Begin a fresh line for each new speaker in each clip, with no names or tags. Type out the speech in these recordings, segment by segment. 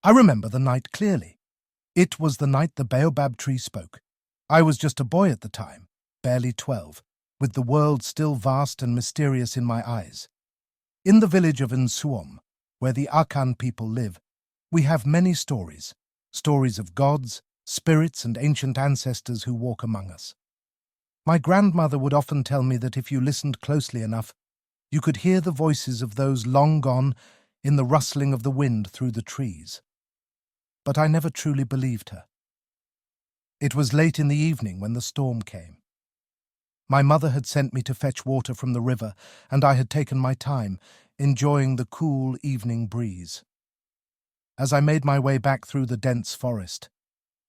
I remember the night clearly. It was the night the Baobab tree spoke. I was just a boy at the time, barely 12, with the world still vast and mysterious in my eyes. In the village of Nsuom, where the Akan people live, we have many stories, stories of gods, spirits and ancient ancestors who walk among us. My grandmother would often tell me that if you listened closely enough, you could hear the voices of those long gone in the rustling of the wind through the trees. But I never truly believed her. It was late in the evening when the storm came. My mother had sent me to fetch water from the river, and I had taken my time, enjoying the cool evening breeze. As I made my way back through the dense forest,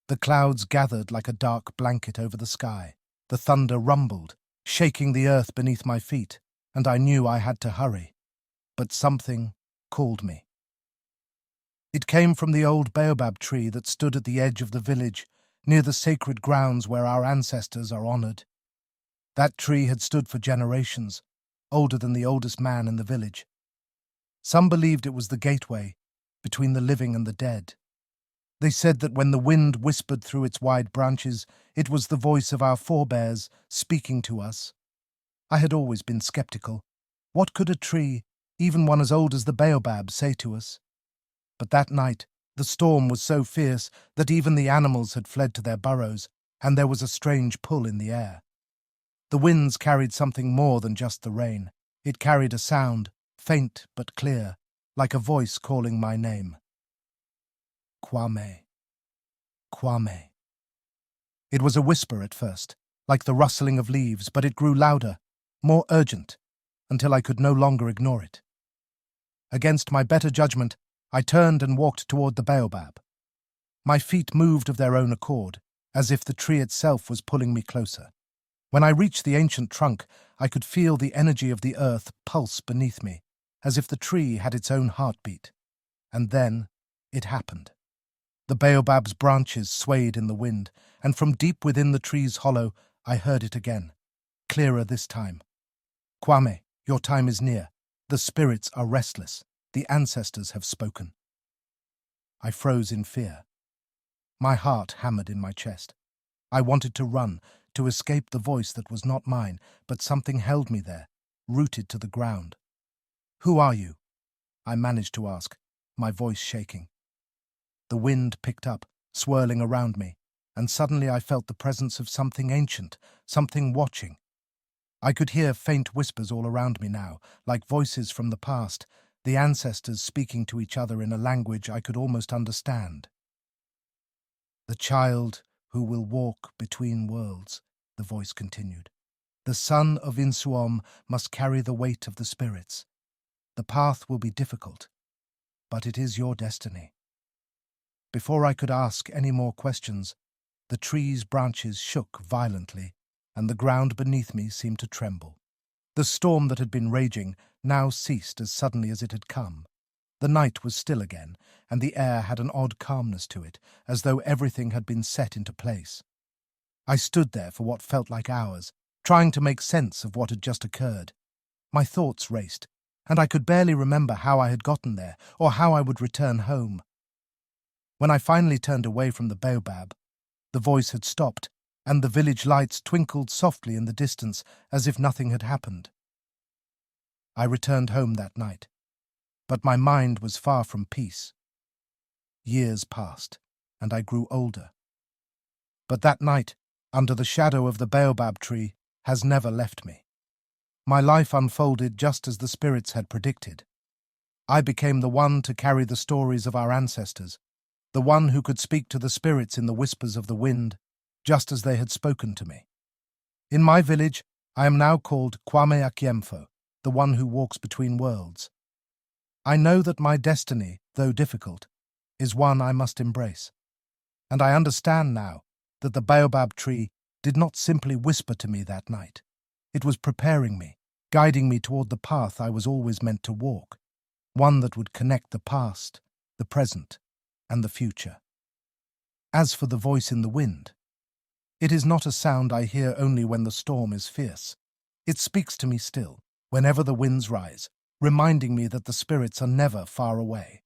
the clouds gathered like a dark blanket over the sky. The thunder rumbled, shaking the earth beneath my feet, and I knew I had to hurry. But something called me. It came from the old baobab tree that stood at the edge of the village, near the sacred grounds where our ancestors are honored. That tree had stood for generations, older than the oldest man in the village. Some believed it was the gateway between the living and the dead. They said that when the wind whispered through its wide branches, it was the voice of our forebears speaking to us. I had always been skeptical. What could a tree, even one as old as the baobab, say to us? But that night, the storm was so fierce that even the animals had fled to their burrows, and there was a strange pull in the air. The winds carried something more than just the rain. It carried a sound, faint but clear, like a voice calling my name. Kwame. Kwame. It was a whisper at first, like the rustling of leaves, but it grew louder, more urgent, until I could no longer ignore it. Against my better judgment, I turned and walked toward the baobab. My feet moved of their own accord, as if the tree itself was pulling me closer. When I reached the ancient trunk, I could feel the energy of the earth pulse beneath me, as if the tree had its own heartbeat. And then it happened. The baobab's branches swayed in the wind, and from deep within the tree's hollow, I heard it again, clearer this time. Kwame, your time is near. The spirits are restless. The ancestors have spoken. I froze in fear. My heart hammered in my chest. I wanted to run, to escape the voice that was not mine, but something held me there, rooted to the ground. Who are you? I managed to ask, my voice shaking. The wind picked up, swirling around me, and suddenly I felt the presence of something ancient, something watching. I could hear faint whispers all around me now, like voices from the past, the ancestors speaking to each other in a language I could almost understand. The child who will walk between worlds, the voice continued. The son of Nsuom must carry the weight of the spirits. The path will be difficult, but it is your destiny. Before I could ask any more questions, the tree's branches shook violently, and the ground beneath me seemed to tremble. The storm that had been raging now ceased as suddenly as it had come. The night was still again, and the air had an odd calmness to it, as though everything had been set into place. I stood there for what felt like hours, trying to make sense of what had just occurred. My thoughts raced, and I could barely remember how I had gotten there, or how I would return home. When I finally turned away from the baobab, the voice had stopped, and the village lights twinkled softly in the distance as if nothing had happened. I returned home that night, but my mind was far from peace. Years passed, and I grew older. But that night, under the shadow of the baobab tree, has never left me. My life unfolded just as the spirits had predicted. I became the one to carry the stories of our ancestors, the one who could speak to the spirits in the whispers of the wind, just as they had spoken to me. In my village, I am now called Kwame Akyemfo, the one who walks between worlds. I know that my destiny, though difficult, is one I must embrace. And I understand now that the baobab tree did not simply whisper to me that night. It was preparing me, guiding me toward the path I was always meant to walk, one that would connect the past, the present, and the future. As for the voice in the wind, it is not a sound I hear only when the storm is fierce. It speaks to me still, whenever the winds rise, reminding me that the spirits are never far away.